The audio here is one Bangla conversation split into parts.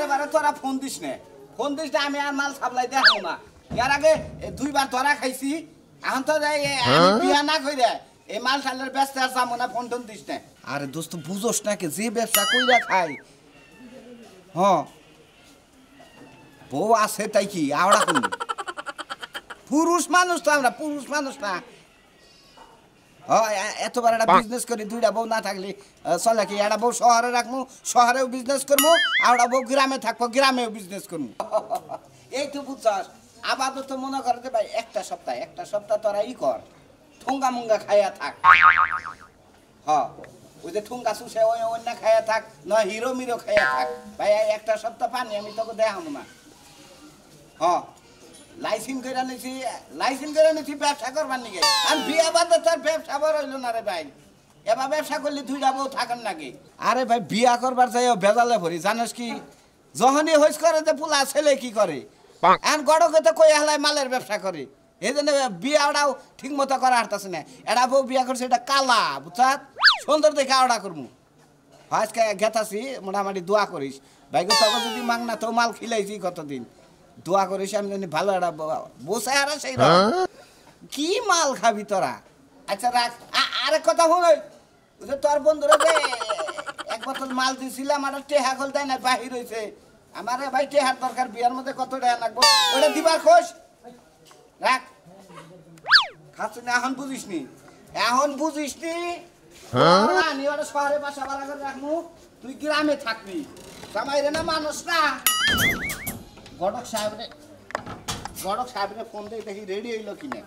এবারে তোরা ফোন দিস না আমি আর মাল সাপ্লাই দেখাবো না এর আগে 2 বার তোরা খাইছি এখন তো আমি বিয়া না কইরা এই মাল টালের ব্যস্ত আর যাবো না ফোন টোন দিস না আরে দোস্ত বুঝোস না কে যে ব্যবসা কইরা খাই হ্যাঁ বউ আছে তাই কি আওড়া কোন পুরুষ মানুষ তো আমরা পুরুষ মানুষ না এত বড় একটা বিজনেস করি 2টা বউ না থাকলে চলে কি একটা বউ শহরে রাখবো শহরেও বিজনেস করবো আওড়া বউ গ্রামে থাকবো গ্রামেও বিজনেস করবো এই তো বুঝছস আপাতত মনে করে যে ভাই একটা সপ্তাহ তোরা ই কর ঠুঙ্গা মুঙ্গা খাইয়া থাক ওই যে ঠুঙ্গা চুষে ওই অন্য খাইয়া থাক না হিরো মিরো খাইয়া থাক ভাই একটা সপ্তাহ পানি আমি তোকে দেখাবো না লাইসেন্স করে নিছি ব্যবসা করবার নিকে আর বিয়া বাদে তার ব্যবসা বড় হইলো না রে ভাই এবার ব্যবসা করলে 2টা বউ থাকেন নাকি আরে ভাই বিয়া করবার চাই বেজালে ভরি জানিস কি যখনই হইস করে যে পোলা ছেলে কি করে এখন গড়কে তো কই হালায় মালের ব্যবসা করে এই জন্য বিয়াটাও ঠিক মতো করা হারতাছে না এটা বউ বিয়া করছে এটা কালা বুঝছাত সুন্দর দেখে আওড়া করবো আজকে গেতাছি মোটামুটি দোয়া করিস ভাই তোকে যদি মাংনা তো মাল খিলাইছি কতদিন দোয়া করিস আমি জানি ভালো একটা বসে আর সেই কি মাল খাবি তোরা আচ্ছা রাখ আরেক কথা হই তোর বন্ধুরা যে 1 বোতল মাল দিছিলাম আর টেহা খোল তাই না বাহির হয়েছে আমার ভাই টেহার দরকার বিয়ার মধ্যে কত টাকা লাগবো ওটা দিবার খোঁজ রাখ খাচ্ছ না এখন বুঝিস নি আমি ওটা শহরে বাসা ভাড়া করে রাখবো তুই গ্রামে থাকবি জামাই রে না মানুষ না গড়ক সাহেবরে ফোন দিয়ে দেখি রেডি হইল কিনা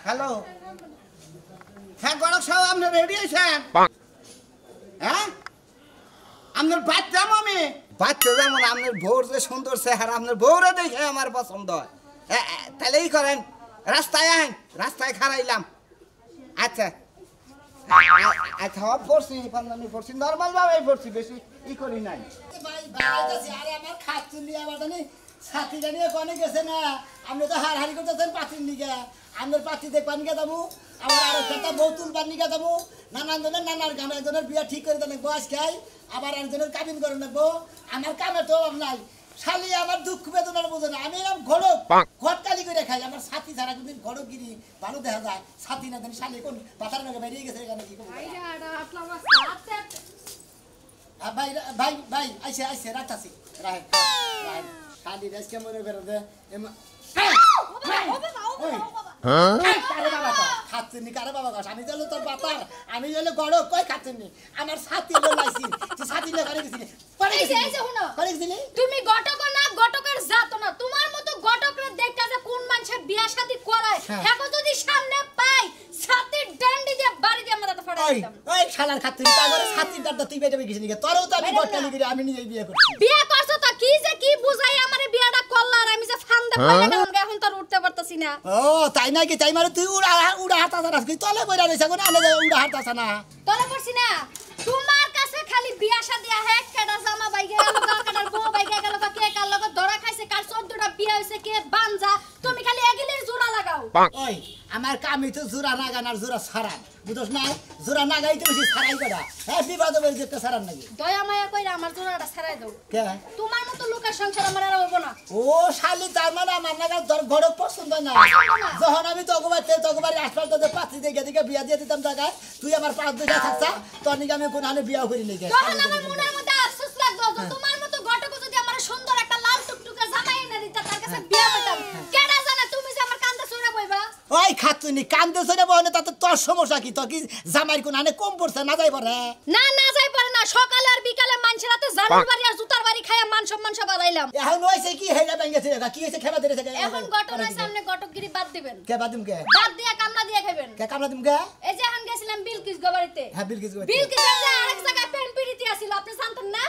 হ্যালো হ্যাঁ গড়ক সাহেব আপনি রেডি হয়েছেন হ্যাঁ আপনার বাচ্চা আমি বাচ্চা যেমন আপনার বউর যে সুন্দর চেহারা আপনার বউরে দেখে আমার পছন্দ হয় তাহলে এই করেন রাস্তায় খারাইলাম আচ্ছা আচ্ছা পড়ছি পড়ছি নর্মাল ভাবে পড়ছি বেশি ই করি নাই আমার খাচ্ছি আমার সাথী জানিয়ে কনে গেছে না আপনি তো হাড়ি করতেছেন পাতির নিকে আপনার পাতি দেখবার নিকে যাবো আবার আরো একটা বউ তুলবার নিকে যাবো নানার গান একজনের বিয়া ঠিক করে দেন বয়স খাই আবার একজনের কাবিন করে নেবো আমার কামে তো নাই শালি আমার দুঃখ বেদনার বোঝে না আমি এরকম ঘটকালি করে খাই আমার সাথী ছাড়া কোনদিন ঘটকগিরি ভালো দেখা যায় সাথী না জানি শালি কোন পাতার নাকি বেরিয়ে গেছে এখানে কি ভাই ভাই আইসে রাখতাছি শালি রেসকে মনে বেরোতে খাচ্ছেন কারে বাবা গাছ আমি জানো তোর বাতার আমি জানো গড় কই খাচ্ছেন আমার সাথী বলাইছি সাথী লেখারে গেছিলি তুমি গটক না গটকের জাত না তোমার মতো গটকরে দেখতা যে কোন মানুষে বিয়া শাদী করায় এখন যদি সামনে পাই সাথীর ডান্ডি দিয়ে বাড়ি দিয়ে মাথা ফাড়াই দিতাম ওই শালার খাচ্ছেন তাগরে সাথীর ডান্ডা তুই বেটে গেছিস নাকি তোরও তো আমি গটকালি করে আমি নিজেই বিয়ে করছি বিয়ে করছ তো কি বুঝাই আমারে বিয়াটা করলা আর আমি যে ফান্দে পড়ে গেলাম এখন তো উঠতে পারতাছি না ও তাই নাকি তাই মানে তুই উড়া হাতাছ না তুই তলে বইরা রইছ কোন আলে উড়া হাতাছ না তলে পড়ছি না তোমার কাছে খালি বিয়া শাদী আহে কেডা জামা বাইগে গেল কাটার বউ বাইগে গেল কে কার লগে ধরা খাইছে কার 14টা বিয়া হইছে কে বানজা তুমি খালি এগিলের জোড়া লাগাও ওই আমার কামই তো জোড়া লাগানোর জোড়া ছাড়া বুঝছ না জোড়া লাগাই তো বেশি ছাড়াই করা হ্যাঁ বিবাদ বলে যেতে ছাড়ার নাকি দয়া মায়া কইরা আমার জোড়াটা ছাড়াই দাও কে তোমার মতো লোকের সংসার আমার আর হবো না ও শালি তার মানে আমার লাগা তোর ঘর পছন্দ না যখন আমি তগবারে আসপাল তো পাঁচি দিকে বিয়া দিয়ে দিতাম জায়গায় তুই আমার 5 দিকে থাকছা তোর নিকে আমি কোন আনে বিয়া করি নাই তখন আমার মনের মধ্যে আফসোস লাগতো তোমার মতো ঘটক যদি আমার সুন্দর একটা লাল টুকটুকে জামাই এনে দিতা তার কাছে বিয়া করতাম কেডা জানে তুমি যে আমার কান্দে শুনে বইবা ওই খাতুনি কান্দে শুনে বনে তাতে তোর সমস্যা কি তোর কি জামাইর কোন আনে কম পড়ছে না যাই পারে না যাই পারে না সকালে আর বিকালে মানুষের হাতে জানুর বাড়ি আর জুতার বাড়ি খায়া মান সম্মান সব বাড়াইলাম এখন হইছে কি হেলা ভাঙেছে কি হইছে খেবা দিতেছে এখন ঘটনার সামনে ঘটকগিরি বাদ দিবেন কে বাদ দিম কে বাদ দিয়া কামলা দিয়া খাবেন কে কামলা দিম কে এই যে এখন গেছিলাম বিলকিস গোবাড়িতে হ্যাঁ বিলকিস যে আরেক জায়গায় প্রেম প্রীতি আছিল আপনি জানতেন না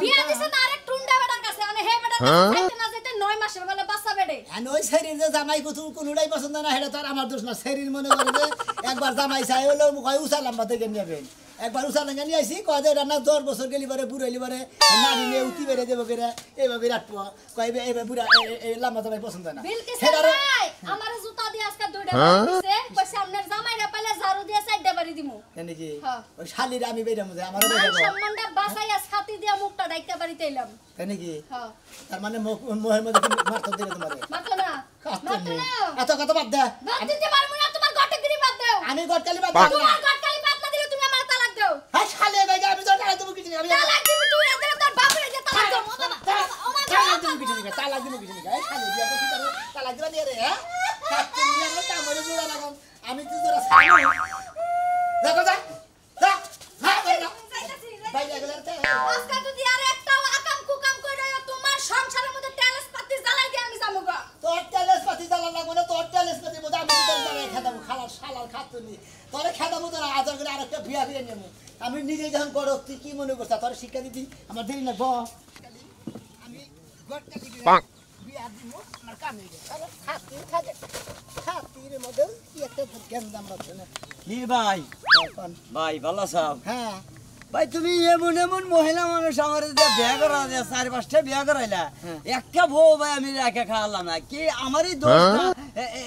বিয়া দিছেন আরেক টুন্ডা বেটার কাছে মানে হে বেটার কাছে যাইতে না যাইতে 9 মাসের বেলা বাচ্চা বেডে আমি ওই শরীর যে জামাই কোনটাই পছন্দ না হেটা তো আমার দোষ না শরীর মনে করে যে একবার জামাই চাই হলো কয় উসালাম বাতে কে নেবেন একবার উসালাম নিয়ে আইছি কয় যে রান্না 10 বছর গেলি পরে বুড়াইলি পরে নারী নিয়ে উঠি বেরে দেব করে এইভাবে রাখবো কয় এইভাবে বুড়া এই লাম্বা জামাই পছন্দ না ভাই আমার জুতা দিয়ে আজকে দুইটা দিছে কই সামনের জামাইরা পালে ঝাড়ু দিয়ে সাইডে বাড়ি দিমু নাকি ওই শালির আমি বেরামু যে আমার সম্মানটা বাঁচাইয়া ছাতি রাইকা বাড়িতে এলাম তাই নাকি হ্যাঁ তার মানে মোহের মধ্যে কি মারতে দিলে তোমারে মাত্র না মাত্র না এত কথা বাদ দে বাদ দিতে পারবো না তোমার গটগিরি বাদ দাও আমি গটকালি বাদ দাও তোমার গটকালি বাদ না দিলে তুমি আমার তালাক দাও হ্যাঁ শালে ভাই আমি তো তালাক দেব কিছু আমি তালাক দিবি তুই এদের তোর বাপরে যে তালাক দাও ও বাবা ও মা তালাক দেব কিছু না তালাক দেব কিছু না এই শালে বিয়া করতে তার তালাক দিবা নিয়ে রে হ্যাঁ খাচ্ছি নিয়ে আমার কামড়ে জোড়া লাগাম আমি তো তোরা সামনে দেখো যা যা ভাই লাগলাতে আজকে যদি আর একটাও আকাম কুকাম করে তোমার সংসারের মধ্যে তেলস পাতি জ্বালাই দিয়ে আমি যামুগা তোর টেলেস পাতি জ্বালা লাগবে না তোর টেলেস পাতি মধ্যে আমি তোর জ্বালাই খাদাবো খালার শালার খাতুনি তোরে খাদাবো তোরা আদর করে আরেকটা বিয়া করে নেবো আমি নিজে যখন করো তুই কি মনে করছিস তোর শিক্ষা দিদি আমার দেরি না আমি গটকা দিবি বিয়া দিব আমার কাম হয়ে গেছে খাতির খাগে খাতির মধ্যে কি একটা গেন্দাম রাখছে না কি ভাই এখন ভাই ভালো আছো হ্যাঁ ভাই তুমি এমন এমন মহিলা মানুষ আমার যে বিয়া করা যায় 4-5টা বিয়া করাইলা একটা বউ ভাই আমি রেখে খাওয়ালাম না কি আমারই দোষ না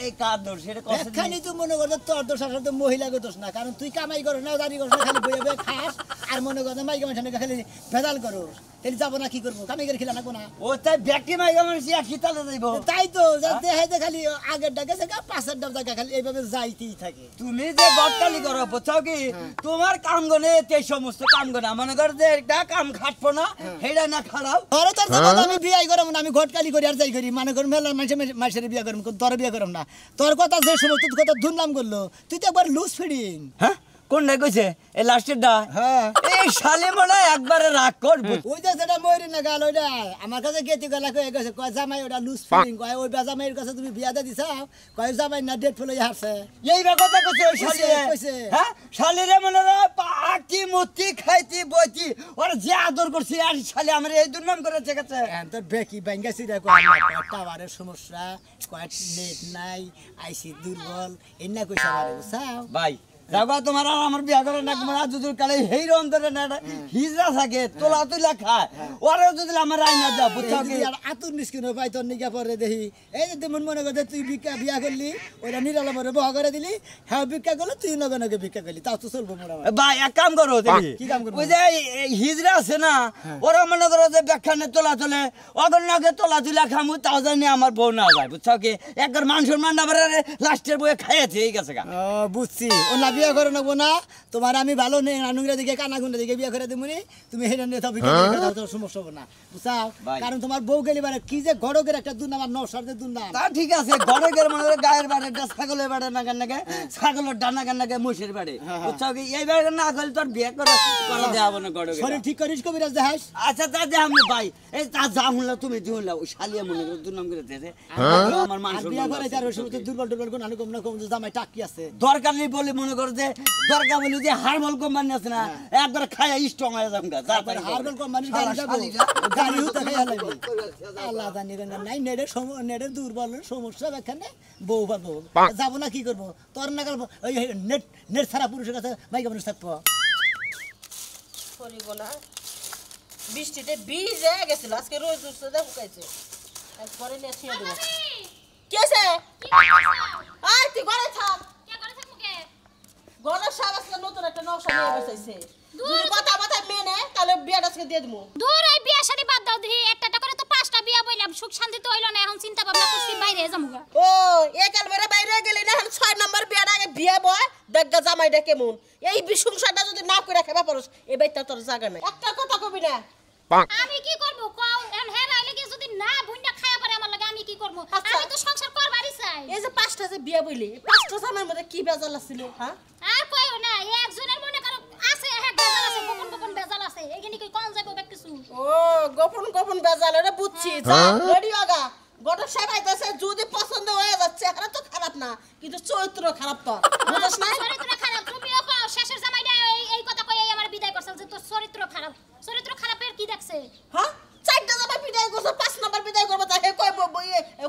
এই কার দোষ সেটা কষ্ট এখানে তুই মনে করছো তোর দোষ আসলে তো মহিলাকে দোষ না কারণ তুই কামাই করো না দাঁড়ি করো না খালি বইয়ে বইয়ে খাস আর মনে করছো মাইকে মানুষ খালি ভেজাল করো তাহলে যাবো না কি করবো কামাই করে খেলা না ও তাই ব্যক্তি মাইগা মানুষ একই তালে যাইব তাই তো দেখাইতে খালি আগের ডাকে জায়গা পাশের ডাব জায়গা খালি এইভাবে যাইতেই থাকে তুমি যে গটকালি করো বুঝছো কি তোমার কাম গনে এই সমস্ত কাম গনে মনে কর যে একটা কাম খাটবো না হেডা না খারাপ ধরো তোর জন্য আমি বিয়াই করব না আমি ঘটকালি করি আর যাই করি মানে কর মেলার মাসের বিয়া করব তোর বিয়া করব না তোর কথা যে সমস্ত কথা ধুনলাম করলো তুই তো একবার লুজ ফিডিং হ্যাঁ কোনটা কইছে এই লাস্টেরটা হ্যাঁ এই শালে মনে হয় একবারে রাগ করবো ওই যে যেটা ময়ূরী না গাল ওইটা আমার কাছে গেতি গলা কয়ে গেছে কয় জামাই ওটা লুজ ফিডিং কয় ওই জামাইয়ের কাছে তুমি বিয়া দিয়ে দিছাও কয় জামাই না ডেট ফেলে হারছে এই কথা কইছে ওই কইছে, শালিরে কইছে। হ্যাঁ শালিরে মনে হয় পাটি মুতি খাইতি বইতি ওর যে আদর করছি আর শালি আমার এই দুর্নাম করেছে গেছে তোর বেকি ব্যাঙ্গাছি রে কয় টাওয়ারের সমস্যা কয় নেট নাই আইসি দুর্বল এন্না কইছে আমারে বুঝছাও ভাই যাবা তোমার আর আমার বিয়া করে না তোমার আজুদুর কালে হেইর অন্তরে না হিজরা থাকে তোলা তুলা খায় ওরে যদি আমার রাইনা দাও বুঝছো কি আতুর নিষ্কিন পাই তোর নিকা পরে দেখি এই যে তেমন মনে করতে তুই বিয়া করলি ওরা নিরালা মরে বহা করে দিলি হ্যাঁ ভিক্ষা করলো তুই নগে ভিক্ষা করলি তাও তো চলবো মোরা ভাই এক কাম করো তুমি কি কাম করবো? ওই যে এই হিজরা আছে না ওরা মনে করো যে ব্যাখ্যানে তোলা তোলে অগর নাগে তোলা তুলা খামু তাও জানি আমার বউ না যায় বুঝছো কি একবার মান সম্মান না বাড়ে লাস্টের বউয়ে খাইয়েছে এই গেছে গা ও বুঝছি ও না বিয়া করে নেবো না তোমার আমি ভালো নেই নানুরা দিকে কানাগুন্ডা দিকে বিয়া করে দেবো তুমি হেরে নিয়ে থাকো তোর সমস্যা হবে না বুঝছাও ভাই। কারণ তোমার বউ গেলি বারে কি যে গড়কের একটা দুর্নাম আর নসারদের দুর্নাম তা ঠিক আছে ঘরে গেলে মনে করে গায়ের বাড়িটা ছাগলের বাড়ি না কেন নাকি ছাগলের ডানা কেন নাকি মহিষের বাড়ি বুঝছো কি এই বাড়ি না করলে তোর বিয়ে করা দেওয়া না ঘরে শরীর ঠিক করিস কবিরাজ দেখাস আচ্ছা তা যে আমি ভাই এই তা যা শুনলাম তুমি শুনলাম ওই শালিয়া মনে করে দুর্নাম করে দিয়েছে আমার মান আর বিয়া সম্মান করে আছে। যার ওই সময় দুর্বল টুর্বল কোন আলু কম না কম জামাই টাকি আছে দরকার নেই বলে মনে করো যে দরকার বলি যে হারমল কোম্পানি আছে না একবার খায়া স্ট্রং হয়ে যাবো গা হারবেল কোম্পানি গাড়ি যাবো গাড়ি হতে খাই লাগবে আল্লাহ জানি না নাই নেটের দুর্বল সমস্যা এখানে বউ পাবো যাবো না কি করবো তোর না গেল ওই নেট নেট ছাড়া পুরুষের কাছে মাইকা মানুষ থাকবো করিব না বৃষ্টিতে ভিজে গেছিল আজকে রোজ উঠছে দেখো কাইছে পরে নিয়ে ছিঁড়ে দেবো কি আছে আয় তুই ঘরে থাক গণেশ সাহেব আজকে নতুন একটা নকশা নিয়ে বসাইছে যদি কথা কথা মেনে তাহলে বিয়াটা আজকে দিয়ে দেবো দূর এই বিয়া শাদী বাদ দাও দেখি একটা করে তো 5টা বিয়া বইলাম সুখ শান্তি তো হইলো না এখন চিন্তা ভাবনা করছি বাইরে যামুগা ও একাল মেরে বাইরে গেলি না 6 নম্বর বিয়াটা আগে বিয়া বয় দেখা জামাইটা কেমন এই বিসংসারটা যদি না করে রাখা পারোস এই বাইটা তোর জায়গা নাই একটা কথা কবি না আমি কি করব কও এখন হে রাইলে কি যদি না বুইন্ডা খায়া পারে আমার লাগে আমি কি করব আচ্ছা। আমি তো সংসার করবারই চাই এই যে 5টা যে বিয়া বইলি 5টা জামাইয়ের মধ্যে কি বেজাল আছিল হ্যাঁ আর কইও না একজনের মনে করো আছে এক বেজাল আছে গোপন গোপন বেজাল আছে এখানে কি কোন যাইবো বেক কিছু ও গোপন গোপন বেজাল এটা বুঝছি যা রেডি আগা গটা সারাইতেছে যদি পছন্দ হয়ে যাচ্ছে এটা তো খারাপ না কিন্তু চরিত্র খারাপ তো বুঝছ না চরিত্র খারাপ তুমিও কও শেষের জামাইটা এই কথা কই আমার বিদায় করছল যে তোর চরিত্র খারাপের কি দেখছে হ্যাঁ 4টা জামাই বিদায় করছে 5 নাম্বার বিদায় করবে তা হে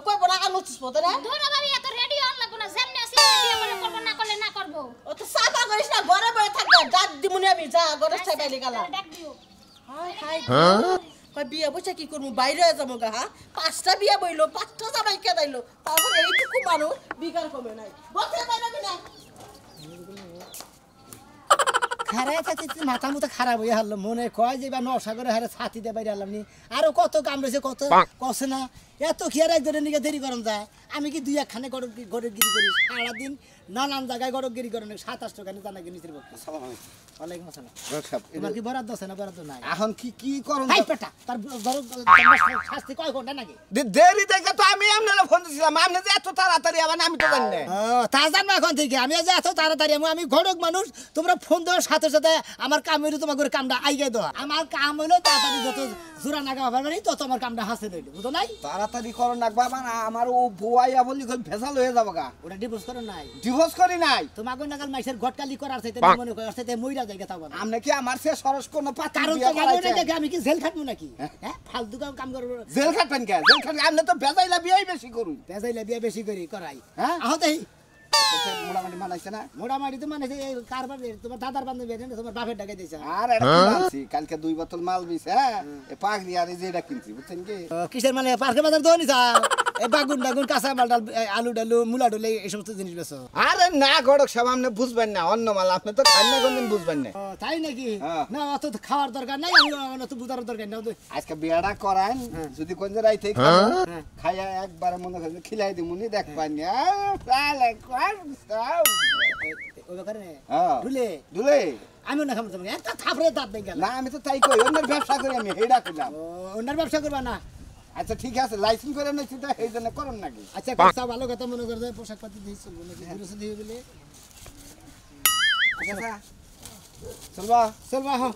কইব না আনুছিস পতে না ধুরা ভাবি এত রেডি হন লাগবো না যেমনি আসি বিয়ে করব না করলে না করব ও তো সাফা করিস না ঘরে বসে থাকবে ডাক দিমুনি আমি যা ঘরে ছাইবাইলি গালা ডাক দিও হাই হাই কই বিয়া বসে কি করব বাইরে যাবো গা হ্যাঁ 5টা বিয়া বইলো 5টা জামাই কে দাইলো তারপর এইটুকু মানুষ বিকার কমে নাই বসে বাইরে না খারাপ থাকতে মাথা মুথা খারাপ হয়ে হারলো মনে কয় যে বা নসাগরে হারে ছাতি দিয়ে বাইরে আনলাম নি আরো কত কাম রয়েছে কত কষে না এত কি আর একজনের নিকে দেরি করম যায় আমি কি দুই একখানে গড়ের গিরি করি সারাদিন নানান জায়গায় গড়ের গিরি করেন 27 টাকা জানা কি নিচের পক্ষে ওয়ালাইকুম আসসালাম তোমার কি বরাদ্দ আছে না বরাদ্দ নাই এখন কি করুন হাই পেটা তার শাস্তি কয় ঘন্টা নাকি দেরি দেখে তো আমি আপনারা ফোন দিছিলাম আপনি যে এত তাড়াতাড়ি আবার আমি তো জানি না তা জানবো এখন থেকে আমি যে এত তাড়াতাড়ি আমি ঘটক মানুষ তোমরা ফোন দেওয়ার সাথে সাথে আমার কাম হইলো তোমার করে কামটা আইগে দেওয়া আমার কাম হইলো তাড়াতাড়ি যত জোড়া নাগা পারবে তত আমার কামটা হাসে রইল বুঝো নাই তাড়াতাড়ি করো না বাবা না আমার ও বুয়াইয়া বলি কই ভেজাল হয়ে যাবো গা ওটা ডিভোর্স করো নাই ডিভোর্স করি নাই তোমাকে নাগাল মাইসের ঘটকালি করার চাইতে মনে করার চাইতে মইরা জায়গা তাও না আপনি কি আমার সে সরস কোন পাত্র কারণ তো জানো আমি কি জেল খাটবো নাকি হ্যাঁ ফালতু কাম করবো জেল খাটবেন কে জেল খাটবেন আপনি তো বেজাইলা বিয়াই বেশি করুন বেজাইলে বিয়ে বেশি করি করাই হ্যাঁ আহতেই মোটামুটি মানাইছে না মোটামুটি তো মানে কারবার তোমার দাদার বান্ধবী তোমার বাপের ডাকে দিয়েছে আর এটা কি মানছি কালকে 2 বোতল মাল বিছে হ্যাঁ এ পাগড়ি আর এই যে এটা কিনছি বুঝছেন কি কিসের মানে পার্কে বাজার দোনি চাও এই বাগুন কাঁচা মাল ডাল আলু ডালু মুলা ডাল এই সমস্ত জিনিস বেচো আরে না গড়ক সব আপনি বুঝবেন না অন্য মাল আপনি তো খান না কোনদিন বুঝবেন না তাই নাকি হ্যাঁ। না অত খাওয়ার দরকার নাই আমি অত বুঝার দরকার নাই আজকে বিয়াটা করান যদি কোন যে রাইতে খাইয়া একবার মনে করেন খিলাই দিমুনি দেখ পাইনি তাহলে কোন সব ওই ব্যাপারে হ্যাঁ ভুলে দুলে আমিও না খাবো তোমাকে একটা থাপড়ে দাঁত দেখ গেল না আমি তো তাই কই অন্যের ব্যবসা করি আমি হেডা কইলাম অন্যার ব্যবসা করবা না আচ্ছা ঠিক আছে লাইসেন্স করে নিছি তো এই জন্য করুন নাকি আচ্ছা কথা ভালো কথা মনে করে পোশাক পাতি দিয়ে চলবো নাকি ঘুরে দিয়ে বলে আচ্ছা চলবা চলবা হ্যাঁ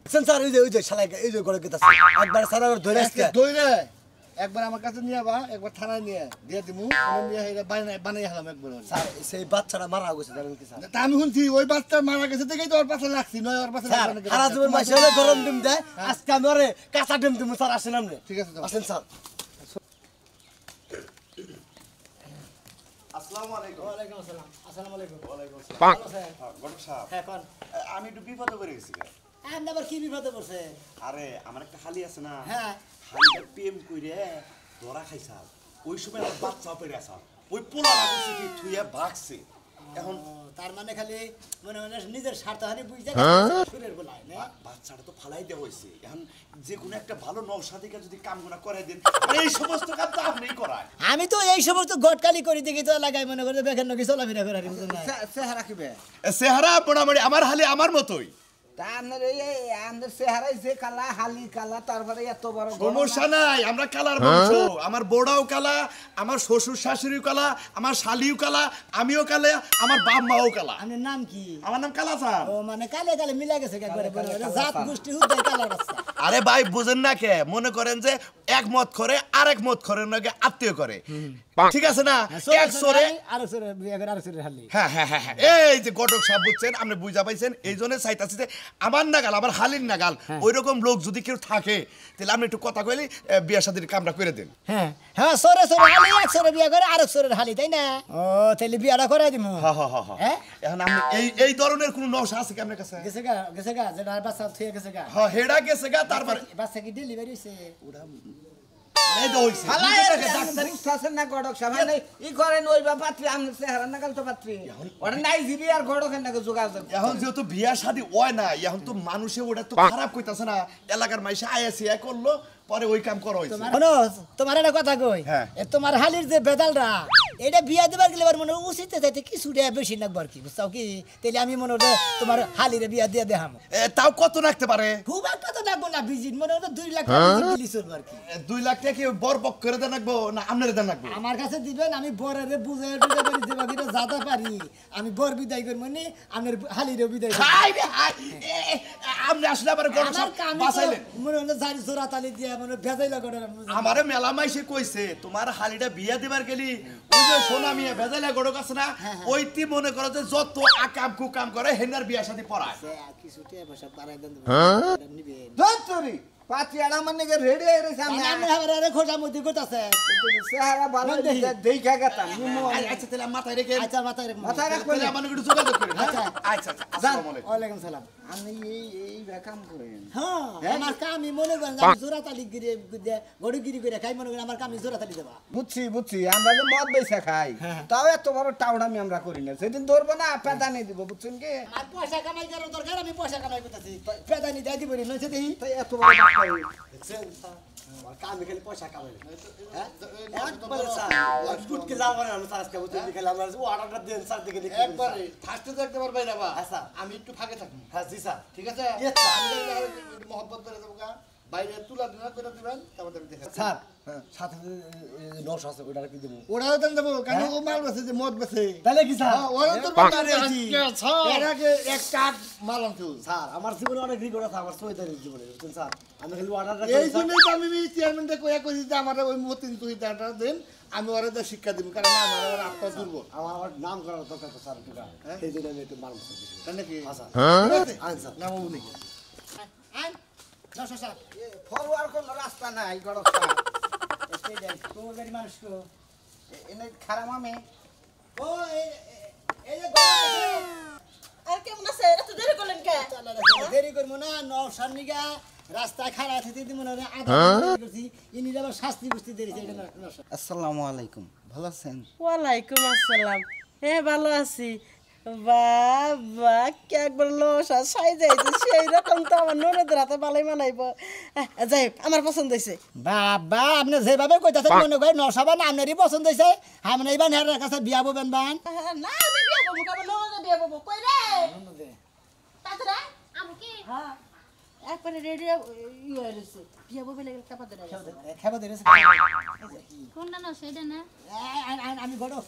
সেন্সার ওই যে শালা এই যে করে গেতাছে একবার সারা ধরে আসছে দইরে একবার আমার কাছে নিয়ে বা একবার থানায় নিয়ে দিয়ে দিমু নিয়ে এটা বানাই হলাম একবার স্যার সেই বাচ্চাটা মারা গেছে জানেন কি স্যার তা আমি শুনছি ওই বাচ্চা মারা গেছে দেখেই তো ওর পাশে লাগছি নয় ওর পাশে স্যার সারা জীবন মাসে হলে গরম ডিম দেয় আজকে আমি ওরে কাঁচা ডিম দিমু স্যার আসেন আপনি ঠিক আছে আসেন স্যার আসসালামু আলাইকুম। ওয়ালাইকুম আসসালাম আসসালামু আলাইকুম ওয়ালাইকুম আসসালাম। ভালো আছেন? গডক সাহেব, হ্যাঁ কোন আমি একটু বিপদে পড়ে গেছি রে। আপনি আবার কি বিপদে পড়ছে আরে আমার একটা হালি আছে না, হ্যাঁ হালিটা প্রেম কইরে ধরা খাইছাল। ওই সময় আমার বাচ্চা পেরে আসাল। ওই পোলা রাখছে কি থুইয়া ভাগছে। এখন তার মানে খালি মনে মনে নিজের স্বার্থহানি বুঝতে সুরের বলায় না বাচ্চাটা তো ফালাই দেওয়া হয়েছে। এখন যে কোনো একটা ভালো নওশাদিকে যদি কামগুনা করে দেন, এই সমস্ত কাজ তো আপনিই করায়। আমি তো এই সমস্ত গটকালি করে দেখি তো লাগাই মনে করে বেখান নাকি চলাফেরা করে চেহারা কিবে চেহারা মোটামুটি আমার হালি আমার মতোই। তা আপনার এই আমাদের চেহারায় যে কালা হালি কালা তারপরে এত বড় সমস্যা নাই, আমরা কালার বংশ। আমার বড়াও কালা, আমার শ্বশুর শাশুড়িও কালা, আমার শালিও কালা, আমিও কালা, আমার বাপ মাও কালা। আপনার নাম কি আমার নাম কালা স্যার। ও মানে কালে কালে মিলা গেছে একবারে জাত গোষ্ঠী হুদাই কালার রাস্তা আরে ভাই বুঝেন না কে, মনে করেন যে এক মত করে আরেক মত করে নাকি আত্মীয় করে, ঠিক আছে না? এক সরে আরো সরে বিয়ে করে আরো সরে হালি হ্যাঁ হ্যাঁ হ্যাঁ হ্যাঁ, এই যে গটক সাহেব বুঝছেন, আপনি বুঝা পাইছেন। এই জন্য চাইতাছি যে আমার নাগাল, আমার হালির নাগাল ওই রকম লোক যদি কেউ থাকে তাহলে আপনি একটু কথা কইলে বিয়ে শাদীর কামটা করে দেন। হ্যাঁ হ্যাঁ সরে সরে হালি এক সরে বিয়ে করে আরেক সরে হালি তাই না ও তাহলে বিয়েটা করে দিমু হ্যাঁ হ্যাঁ হ্যাঁ হ্যাঁ। হ্যাঁ এখন আপনি এই ধরনের কোনো নকশা আছে কি আপনার কাছে? গেছে গা যেটা বাচ্চা থুয়ে গেছে গা হ্যাঁ হেডা গেছে গা, তারপরে বাচ্চা কি ডেলিভারি হইছে এই তো হইছে। বুঝতেছেন না গড়ক সাহেব ই করেন ওই বা পাত্রী আপনার চেহারা নাগাল তো পাত্রী ওটা নাই জিবি আর গড়কের নাকি যোগাযোগ এখন যেহেতু বিয়া শাদী হয় না, এখন তো মানুষে ওটা তো খারাপ কইতাছে না, এলাকার মাইসে আইএসি করলো পরে ওই কাম করা হইছে। শোনো তোমার একটা কথা কই হ্যাঁ। এ তোমার হালির যে বেদালরা এটা বিয়া দেবার গেলে মনে উচিত চাইতে কিছু বেশি লাগবার কি বুঝছো কি তাহলে আমি মনে হয় তোমার হালিরে বিয়া দিয়ে দেখাম তাও কত রাখতে পারে? খুব একটা তো লাগবো না বিজিট মনে হয় 2 লাখ টাকা দিলি চলবে আর কি 2 লাখ টাকা কি বর পক করে দেন রাখবো না আপনারে দেন রাখবো? আমার কাছে দিবেন আমি বরের বুঝে টুজে করে দেবা কিটা যাতা পারি আমি বর বিদায় করব মানে আমার হালিরে বিদায় করব হাই রে হাই, আপনি আসলে আবার গড় আমার কানে বাসাইলেন। মনে হয় জারি জোড়া তালি দিয়া মানে ভেজাইলা করে আমারে মেলা মাইসে কইছে তোমার হালিটা বিয়া দিবার গেলি ওই যে সোনা মিয়া ভেজাইলা গড়ক আছে না, ওইটি মনে করো যে যত আকাম কুকাম করে হেনার বিয়া শাদী পড়ায়। কিছু টাকা পয়সা বাড়াই দেন নিবেন ধরি পাত্রী আর আমার নাকি রেডি হয়ে রয়েছে আমি আমি হাবারে খোঁজা মধ্যে করতেছে চেহারা ভালো দেখা গেতাম আচ্ছা তাহলে মাথায় রেখে আচ্ছা মাথায় রাখ মাথায় রাখ তাহলে আমার একটু যোগাযোগ করেন। আচ্ছা। আচ্ছা আচ্ছা, আসসালামু আলাইকুম। ওয়ালাইকুম সালাম আমি এই কাম করেন হ্যাঁ আমার কামই মনে করেন যে আমি জোড়াতালি গিরে গড়িগিরি করে খাই মনে করেন আমার কামই জোড়াতালি দেবা বুঝছি আমরা যে মদ বেচা খাই তাও এত বড় টাউডামি আমরা করি না সেদিন ধরবো না পেদানি দিব বুঝছেন কি আর পয়সা কামাই করার দরকার আমি পয়সা কামাই করতেছি পেদানি দেয় দিব না সে দেই তাই এত বড় ডাক্তার কামে খালি পয়সা কামাই গুটকে যাবো না স্যার আজকে বুঝতে খালি আমরা অর্ডারটা দেন স্যার দেখে দেখি একবারে ফার্স্টে তো একবার বাইরে বা আচ্ছা। আমি একটু ফাঁকে থাকি হ্যাঁ জি স্যার ঠিক আছে Yes, sir. মহব্বত করে দেবো গা বাইরে তুলা দিনা করে দিবেন তারপর আমি দেখা স্যার সাথে নশ আছে ওটা কি দেবো ওরাও দেন দেবো কারণ ও মাল বেছে যে মদ বেছে তাহলে কি স্যার ওরা তোর বাড়ি এর আগে এক কাঠ মাল আনছো স্যার আমার জীবনে অনেক রিকর্ড আছে আমার সৈতারের জীবনে বুঝছেন স্যার আমি খালি অর্ডারটা এই জন্যই তো আমি চেয়ারম্যানকে কয়া কইছি যে আমার ওই মতিন তুই দাঁড়া দেন আমি ওরা তো শিক্ষা দিব কারণ আমার ওর আত্মা দুর্বল আমার নাম করার দরকার তো স্যার টুকা এই জন্য আমি একটু মারব তাই নাকি স্যার আচ্ছা নাম উনি আইন দশ স্যার ফরওয়ার্ড কোন রাস্তা নাই গড় তোমার বাড়ি মানুষ কো এনে খারাপ আমি ও এই যে গড় আর কেমন আছে এত দেরি করলেন কে দেরি করবো না নশার নিগা রাস্তায় খাড়া থেকে দিব না আধা করছি ইনি আবার শাস্তি বুঝতে দেরিছে এটা নশা আসসালামু আলাইকুম ভালো আছেন ওয়ালাইকুম আসসালাম হ্যাঁ ভালো আছি বাবা কে একবার লসা সাই যাইছে সেই রকম তো আমার ননদের হাতে ভালোই মানাইব যাই হোক আমার পছন্দ হয়েছে বাবা আপনি যেভাবে কইতাছেন মনে করেন নশাবা না আপনারই পছন্দ হয়েছে আপনি এইবার হেরার কাছে বিয়া ববেন বান না আমি বিয়ে করবো কারণ ননদে বিয়ে করবো কই রে তাছাড়া আমু কি হ্যাঁ একবারে রেডি ইয়ে হয়েছে বিয়ে করবে লেগে কাপা ধরে খেবা ধরেছে কোনটা না সেটা না আমি গড়ো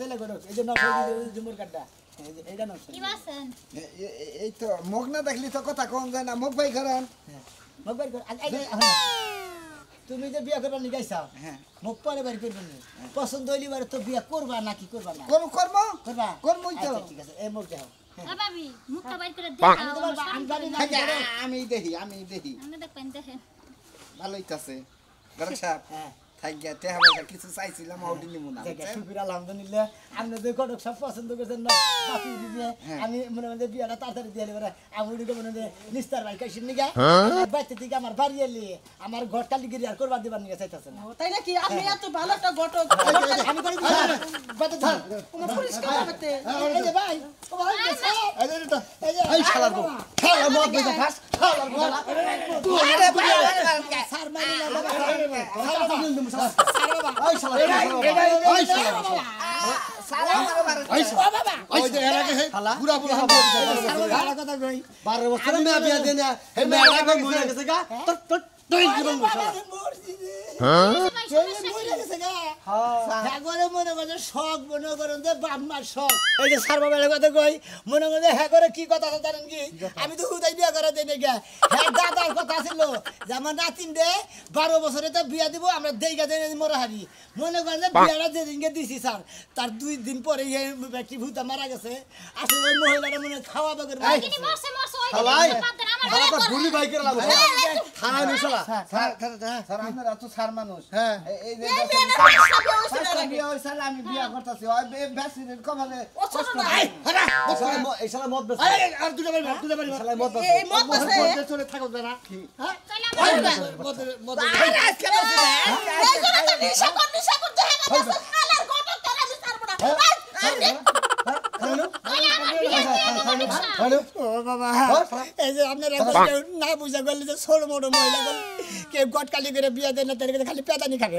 দিলে গড়ো এই যে নশা জুমুর কাটটা এইটা নশা কি বাসেন এই তো মুখ না দেখলি তো কথা কোন যায় না মুখ ভাই করেন মোবাইল কর তুমি যে বিয়া করবা নিগাইছাও হ্যাঁ মুখ পরে বাড়ি করবেন পছন্দ হইলি বারে তো বিয়া করবা নাকি করবা না কোন কর্ম করবা করবই তো। আচ্ছা, ঠিক আছে এই মুখ দেখাও এ ভাবি মুখটা বাইর করে আমি দেখাও তোমার আমি জানি না আমি দেখি আমি দেখবেন দেখেন ভালোই আছে গরক সাহেব হ্যাঁ থাক গিয়া তে হবে কিছু চাইছিলাম আউডি নিমু না দেখে শুকির আলহামদুলিল্লাহ আপনি যে কটক সব পছন্দ করছেন না বাকি দিয়ে আমি মনে মনে বিয়াটা তাড়াতাড়ি দিয়ে এবারে আমি উড়ি মনে মনে নিস্তার ভাই কাইছিন নিগা বাইতে থেকে আমার বাড়ি এলি আমার ঘর কালি গিরি আর করবার দিবার নিগা চাইতাছেন না তাই নাকি আপনি এত ভালো একটা ঘটক আমি করে দিছি বাইতে ধর কোনো পরিষ্কার করতে এই যে ভাই ও ভাই এই যে এটা এই যে এই শালার গো শালা মদ বেচা খাস শালার গো আরে ভাই সার মারি না বাবা শালা তো দিন দিমু শালা সার বাবা ওই শালা ওই শালা সালাম মারো ওই শালা ওই যে এর আগে পুরা পুরা সার কথা কই 12 বছর মেয়ে বিয়া দেন হে মেয়েটা কই মরে গেছে গা তোর তোর তুই জীবন শালা শখ মনে করেন যে বাপমার শখ এই যে সার বাবার কথা কই মনে করেন হ্যাঁ করে কি কথা আছে জানেন কি আমি তো হুদাই বিয়া করে দেই না হ্যাঁ দাদার কথা ছিল যে আমার নাতিন দে 12 বছরে তো বিয়া দিব আমরা দেইগা দেই মরা হারি মনে করেন যে বিয়াটা যেদিনকে দিছি স্যার তার 2 দিন পরে এই ব্যক্তি ভূতা মারা গেছে আসলে ওই মহিলাটা মনে খাওয়া বাগের কিনি মরছে ওই শালাই বাদ দেন আমার শালা তো গুলি বাই করে লাগো থানায় নি শালা স্যার আপনারা তো সার মানুষ হ্যাঁ এই যে বিয়া হইছে আমি বিয়া করতেছি ওই বেসিনের কমালে কষ্ট নাই এই শালা মদ বেচা আর দুটো বাড়ি শালা মদ বেচা এই মত আছে চলে থাকো না হ্যাঁ মদ আরে আজকে বসে না এই করে তো নিশা করতে হ্যাঁ আলার ঘটক তারা আমি ছাড়বো না ও বাবা এই যে আপনারা না বুঝা গেলে যে ছোট মোটো মহিলা কেউ গটকালি করে বিয়া দেন না তার খালি পেদানি খাবে